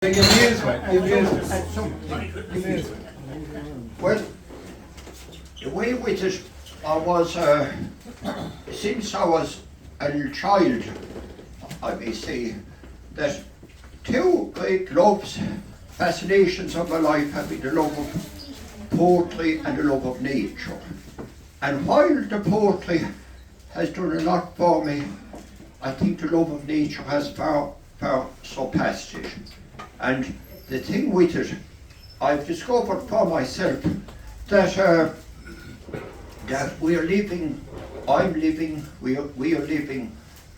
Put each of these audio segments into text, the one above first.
Well, the way with it, I was, since I was a little child, I may say, that two great loves, fascinations of my life have been the love of poetry and the love of nature. And while the poetry has done a lot for me, I think the love of nature has far surpassed it. And the thing with it, I've discovered for myself that we are living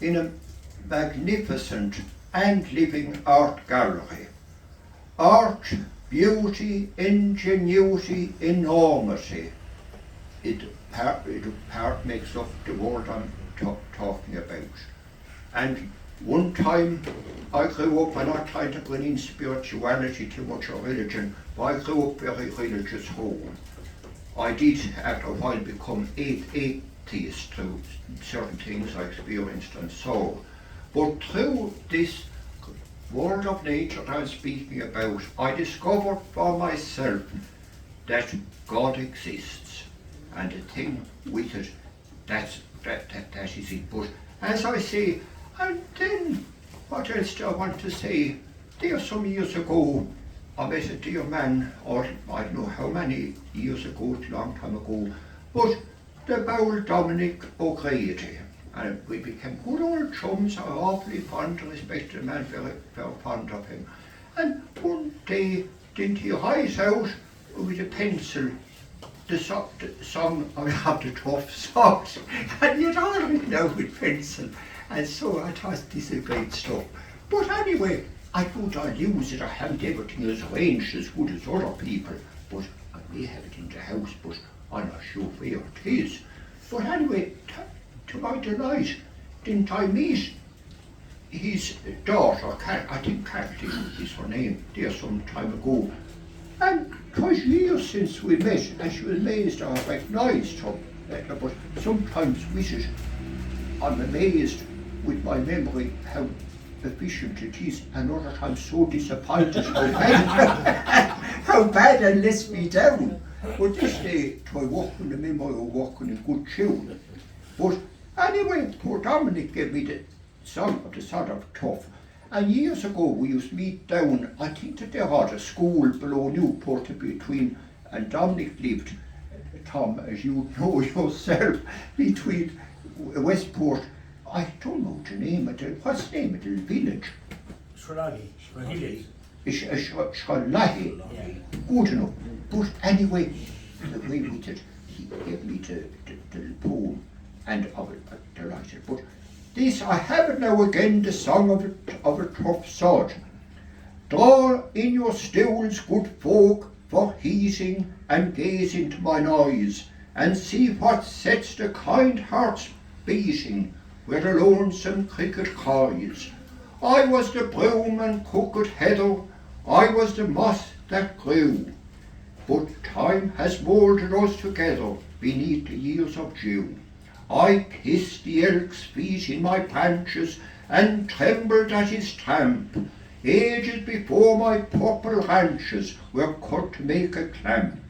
in a magnificent and living art gallery. Art, beauty, ingenuity, enormity. It part makes up the world I'm talking about. And one time I grew up, I'm not trying to bring in spirituality too much or religion, but I grew up very religious home. I did after a while become atheist through certain things I experienced and saw. But through this world of nature I'm speaking about, I discovered for myself that God exists. And the thing with it, that is it. But as I say, and then what else do I want to say? There some years ago, I met a dear man, or I don't know how many years ago, a long time ago, but the Bowl Dominic O'Grady. And we became good old chums. I was awfully fond and respected the man, very fond of him. And one day, didn't he write out with a pencil the song of the tough songs, and you'd all written out with pencil. And so I thought this is great stuff. But anyway, I thought I'd use it. I haven't everything as arranged as good as other people, but I may have it in the house, but I'm not sure where it is. But anyway, to my delight, didn't I meet his daughter, I think Kathy is her name, there some time ago. And 'twas years since we met, and she was amazed I recognised her. But sometimes with it, I'm amazed with my memory how efficient it is, and other times so disappointed how bad and lets me down. But this day, I walk in the memory of walking in good tune. But anyway, poor Dominic gave me the song of the sort of tough. And years ago we used to meet down, I think that there was a school below Newport between, and Dominic lived, Tom, as you know yourself, between Westport, I don't know the name of it, what's the name of the village? Shralahi. Good enough. But anyway, the way with it, he gave me the poem, and I was delighted. But this, I have it now again, the song of a tough sod. Draw in your stools, good folk, for heating, and gaze into mine eyes, and see what sets the kind hearts beating, where the lonesome cricket cries. I was the broom and cooked heather, I was the moss that grew, but time has moulded us together beneath the years of dew. I kissed the elk's feet in my branches, and trembled at his tramp, ages before my purple ranches were cut to make a clamp.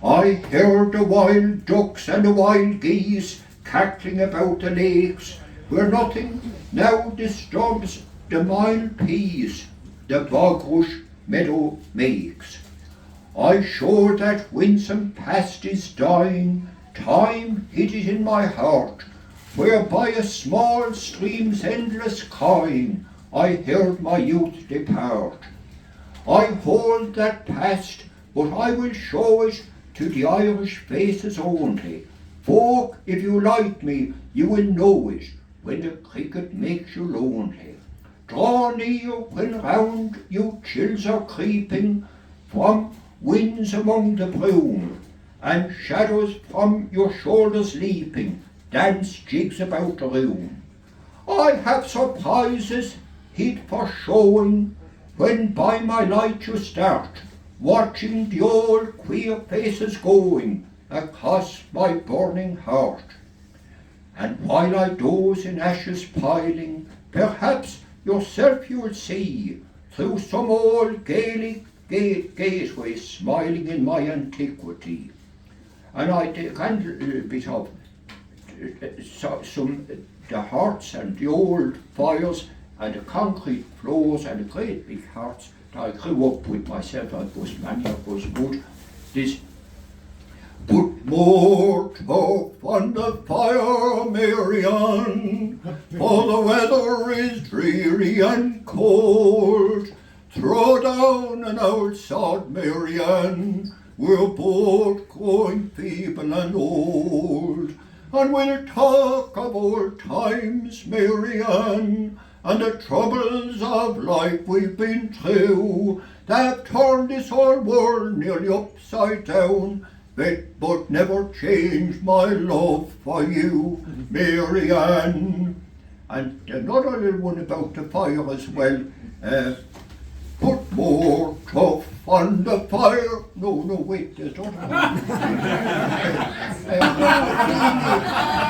I heard the wild ducks and the wild geese cackling about the lakes, where nothing now disturbs the mild peace the bog rush meadow makes. I showed that winsome past is dying, time hid it in my heart, where by a small stream's endless cawing I heard my youth depart. I hold that past, but I will show it to the Irish faces only. Folk, if you like me, you will know it when the cricket makes you lonely. Draw near when round you chills are creeping from winds among the broom, and shadows from your shoulders leaping dance jigs about the room. I have surprises hid for showing when by my light you start, watching the old queer faces going across my burning heart. And while I doze in ashes piling, perhaps yourself you'll see through some old Gaelic gateway smiling in my antiquity. And I take a little bit of the hearts and the old fires and the concrete floors and the great big hearts that I grew up with myself. I was many of us would. This put more talk on the fire, Marianne, for the weather is dreary and cold. Throw down an old sod, Marianne, we're both growing feeble and old. And we'll talk of old times, Marianne, and the troubles of life we've been through, that have turned this whole world nearly upside down, but never changed my love for you, Marianne. And another little one about the fire as well. Put more tough on the fire. No, wait, there's not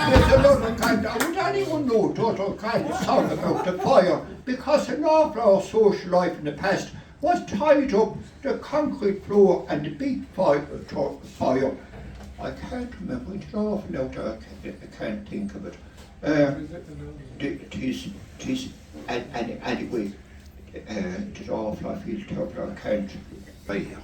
there's another kind of, would anyone know another kind of song about the fire? Because an awful our social life in the past was tied up the concrete floor and the big fire. I can't remember, it's awful now that I can't think of it. Anyway, it's awful, I feel terrible, I can't bear it.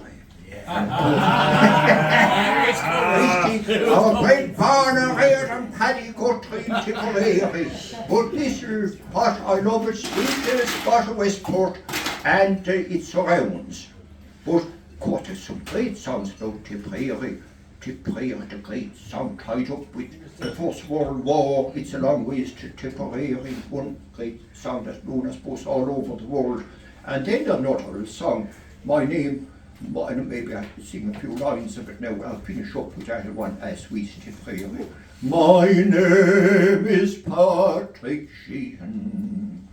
Our great barn reared and paddy guthrie in Tipperary. But this is what I love, it's the spot of Westport and its surrounds. But of course there's some great songs about Tipperary. Tipperary, the great song tied up with the First World War. It's a long ways to Tipperary, one great song that's known, I suppose, all over the world. And then another song, My Name, and maybe I can sing a few lines of it now. I'll finish up with that one, Sweet Tipperary. My name is Patrick Sheehan.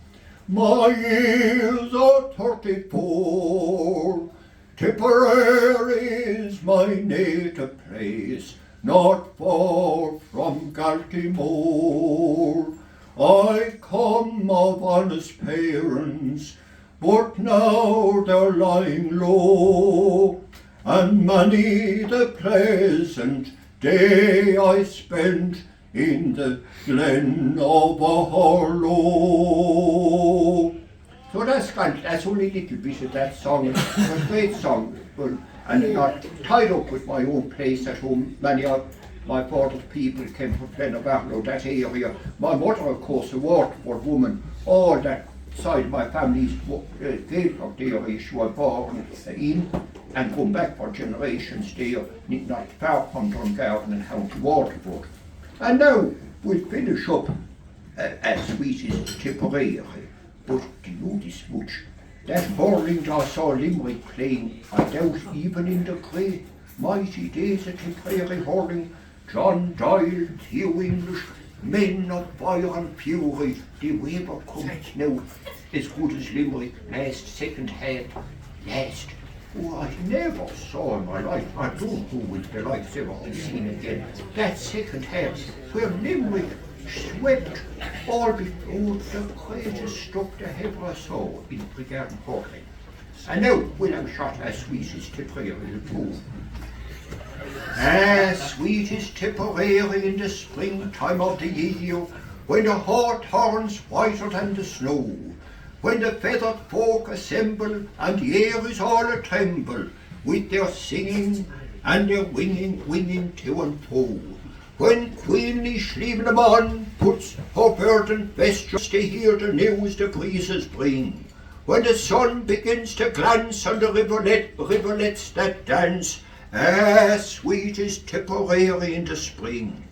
My years are 34. Tipperary is my native place, not far from Galtymore. I come of honest parents, but now they're lying low, and many the pleasant day I spent in the glen of a Harlow. So that's only a little bit of that song. It's a great song, and not tied up with my own place at home. Many of my father's people came from Glenabarrow, that area. My mother, of course, a Waterford woman. All that side of my family's Gaelic area she was born in, and come back for generations there, not far from Dungarvan and County Waterford. And now we'll finish up as sweet as Tipperary. But do you know this much? That hurling I saw Limerick playing, I doubt even in the great mighty days of Tipperary hurling, John Doyle, Hugh English, men of fire and fury, the Weber comes now, as good as Limerick, last second hand, last. Oh, I never saw in my life, I don't know if the likes ever be seen again, that second hand, where Limerick swept all before the greatest struck the ever I saw in Brigade hurling. And now we'll have a shot as sweet as Tipperary the pool. As sweet as Tipperary in the springtime of the year, when the hawthorns whiter than the snow, when the feathered folk assemble and the air is all a tremble with their singing and their winging to and fro. When Queenie Slievenamon puts her verdant vesture to hear the news the breezes bring, when the sun begins to glance on the rivulets that dance, as sweet as Tipperary in the spring,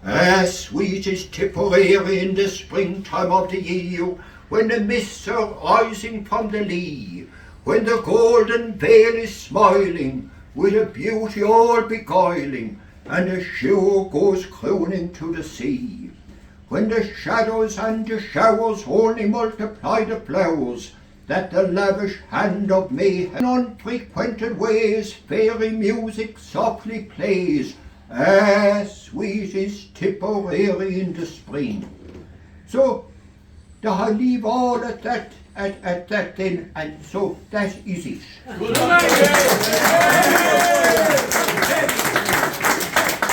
as sweet as Tipperary in the springtime of the year, when the mists are rising from the lea, when the golden veil is smiling with a beauty all beguiling, and the shore goes crooning to the sea, when the shadows and the showers only multiply the flowers that the lavish hand of May in unfrequented ways fairy music softly plays, as sweet as Tipperary in the spring. So I leave all at that at that then, and so that is it. Good night.